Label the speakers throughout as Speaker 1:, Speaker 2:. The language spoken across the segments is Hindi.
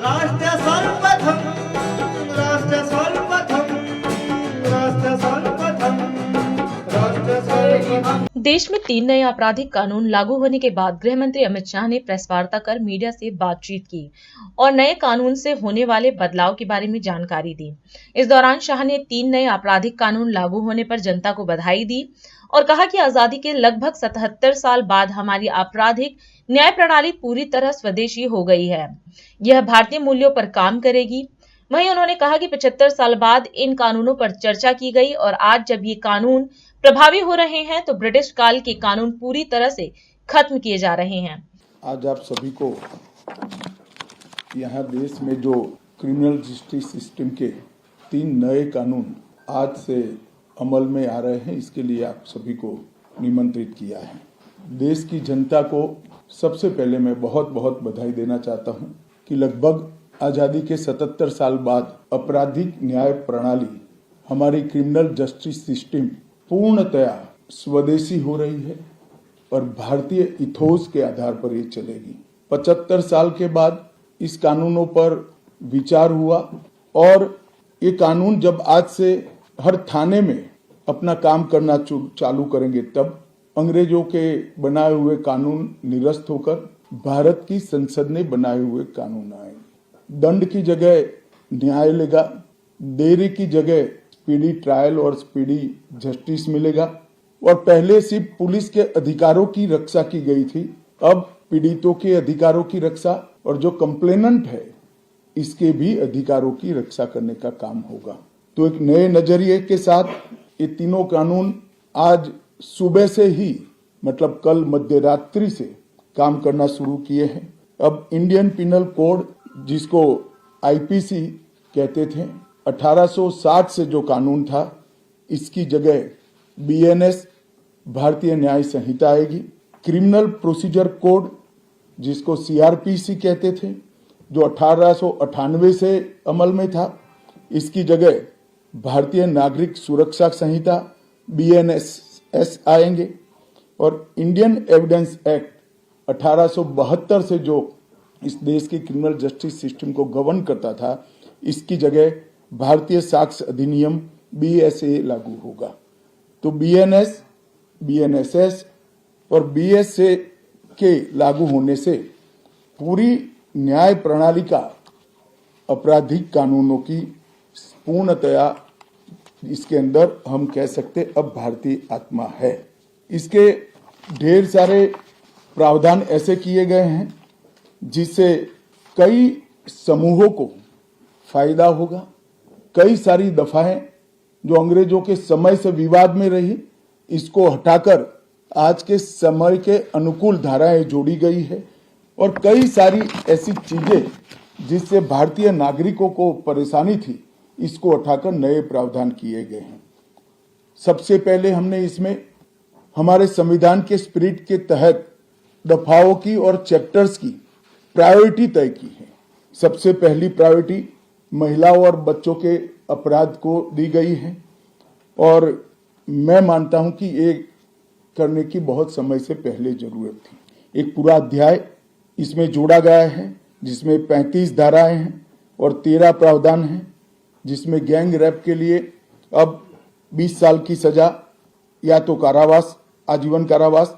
Speaker 1: राष्ट्र सर्वप्रथम राष्ट्र सर्वप्रथम राष्ट्र सर्वप्रथम राष्ट्र सर्वप्रथम।
Speaker 2: देश में 3 नए आपराधिक कानून लागू होने के बाद गृह मंत्री अमित शाह ने प्रेस वार्ता कर मीडिया से बातचीत की और नए कानून से होने वाले बदलाव के बारे में जानकारी दी। इस दौरान शाह ने 3 नए आपराधिक कानून लागू होने पर जनता को बधाई दी और कहा कि आजादी के लगभग 77 साल बाद हमारी आपराधिक न्याय प्रणाली पूरी तरह स्वदेशी हो गई है। यह भारतीय मूल्यों पर काम करेगी। वहीं उन्होंने कहा कि 75 साल बाद इन कानूनों पर चर्चा की गई और आज जब ये कानून प्रभावी हो रहे हैं तो ब्रिटिश काल के कानून पूरी तरह से खत्म किए जा रहे हैं।
Speaker 3: आज आप सभी को यहाँ देश में जो क्रिमिनल जस्टिस सिस्टम के 3 नए कानून आज से अमल में आ रहे हैं, इसके लिए आप सभी को निमंत्रित किया है। देश की जनता को सबसे पहले मैं बहुत बहुत बधाई देना चाहता हूँ कि लगभग आज़ादी के 77 साल बाद आपराधिक न्याय प्रणाली, हमारी क्रिमिनल जस्टिस सिस्टम पूर्णतया स्वदेशी हो रही है और भारतीय इथोस के आधार पर ये चलेगी। 75 साल के बाद इस कानूनों पर विचार हुआ और ये कानून जब आज से हर थाने में अपना काम करना चालू करेंगे तब अंग्रेजों के बनाए हुए कानून निरस्त होकर भारत की संसद ने बनाए हुए कानून आएंगे। दंड की जगह न्याय लेगा, देरी की जगह स्पीडी ट्रायल और स्पीडी जस्टिस मिलेगा और पहले सिर्फ पुलिस के अधिकारों की रक्षा की गई थी, अब पीड़ितों के अधिकारों की रक्षा और जो कंप्लेनेंट है इसके भी अधिकारों की रक्षा करने का काम होगा। तो एक नए नजरिए के साथ ये तीनों कानून आज सुबह से ही मतलब कल मध्यरात्रि से काम करना शुरू किए हैं। अब इंडियन पिनल कोड, जिसको आईपीसी कहते थे, 1860 से जो कानून था इसकी जगह बीएनएस भारतीय न्याय संहिता आएगी। क्रिमिनल प्रोसीजर कोड, जिसको सीआरपीसी कहते थे, जो 1898 से अमल में था, इसकी जगह भारतीय नागरिक सुरक्षा संहिता बीएनएस आएंगे और इंडियन एविडेंस एक्ट 1872 से जो इस देश की क्रिमिनल जस्टिस सिस्टम को गवर्न करता था, इसकी जगह भारतीय साक्ष्य अधिनियम बीएसए लागू होगा। तो बीएनएस, बीएनएसएस और बीएसए के लागू होने से पूरी न्याय प्रणाली का आपराधिक कानूनों की पूर्णतया इसके अंदर हम कह सकते अब भारतीय आत्मा है। इसके ढेर सारे प्रावधान ऐसे किए गए हैं जिससे कई समूहों को फायदा होगा। कई सारी दफाएं जो अंग्रेजों के समय से विवाद में रही, इसको हटाकर आज के समय के अनुकूल धाराएं जोड़ी गई है और कई सारी ऐसी चीजें जिससे भारतीय नागरिकों को परेशानी थी, इसको उठाकर नए प्रावधान किए गए हैं। सबसे पहले हमने इसमें हमारे संविधान के स्पिरिट के तहत दफाओं की और चैप्टर्स की प्रायोरिटी तय की है। सबसे पहली प्रायोरिटी महिलाओं और बच्चों के अपराध को दी गई है और मैं मानता हूं कि ये करने की बहुत समय से पहले जरूरत थी। एक पूरा अध्याय इसमें जोड़ा गया है जिसमें 35 धाराएं हैं और 13 प्रावधान हैं, जिसमें गैंग रेप के लिए अब 20 साल की सजा या तो कारावास, आजीवन कारावास,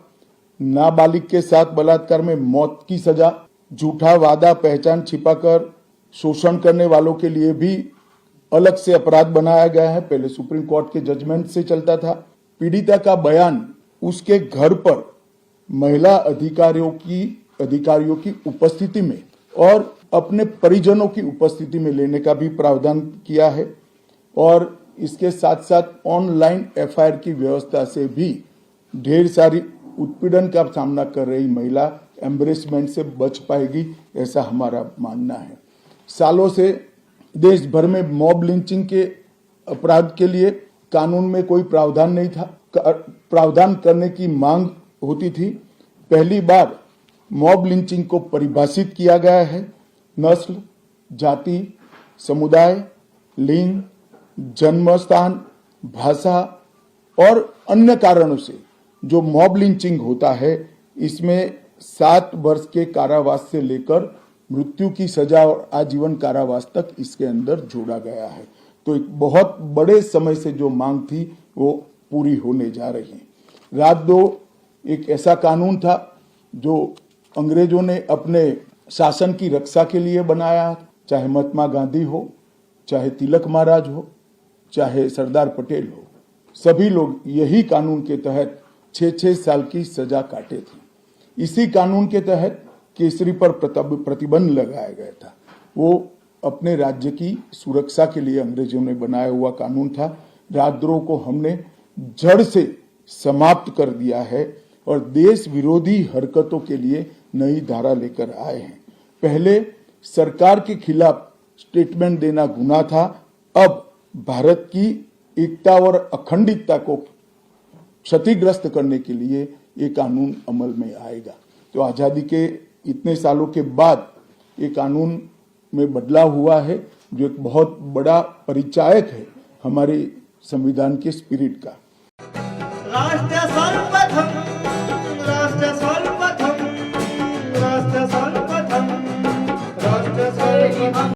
Speaker 3: नाबालिग के साथ बलात्कार में मौत की सजा, झूठा वादा पहचान छिपाकर शोषण करने वालों के लिए भी अलग से अपराध बनाया गया है। पहले सुप्रीम कोर्ट के जजमेंट से चलता था। पीड़िता का बयान उसके घर पर महिला अधिकारियों की उपस्थिति में और अपने परिजनों की उपस्थिति में लेने का भी प्रावधान किया है और इसके साथ साथ ऑनलाइन एफआईआर की व्यवस्था से भी ढेर सारी उत्पीड़न का सामना कर रही महिला एम्बरेसमेंट से बच पाएगी, ऐसा हमारा मानना है। सालों से देश भर में मॉब लिंचिंग के अपराध के लिए कानून में कोई प्रावधान नहीं था। प्रावधान करने की मांग होती थी। पहली बार मॉब लिंचिंग को परिभाषित किया गया है। नस्ल, जाति, समुदाय, लिंग, जन्म स्थान, भाषा और अन्य कारणों से जो मॉब लिंचिंग होता है, इसमें 7 वर्ष के कारावास से लेकर मृत्यु की सजा और आजीवन कारावास तक इसके अंदर जोड़ा गया है। तो एक बहुत बड़े समय से जो मांग थी वो पूरी होने जा रही है। रात 2 एक ऐसा कानून था जो अंग्रेजों ने अपने शासन की रक्षा के लिए बनाया, चाहे महात्मा गांधी हो, चाहे तिलक महाराज हो, चाहे सरदार पटेल हो, सभी लोग यही कानून के तहत 6-6 साल की सजा काटे थे। इसी कानून के तहत केसरी पर प्रतिबंध लगाया गया था। वो अपने राज्य की सुरक्षा के लिए अंग्रेजों ने बनाया हुआ कानून था। राजद्रोह को हमने जड़ से समाप्त कर दिया है और देश विरोधी हरकतों के लिए नई धारा लेकर आए हैं। पहले सरकार के खिलाफ स्टेटमेंट देना गुनाह था, अब भारत की एकता और अखंडता को क्षतिग्रस्त करने के लिए ये कानून अमल में आएगा। तो आजादी के इतने सालों के बाद ये कानून में बदलाव हुआ है, जो एक बहुत बड़ा परिचायक है हमारे संविधान के स्पिरिट का।
Speaker 1: राष्ट्र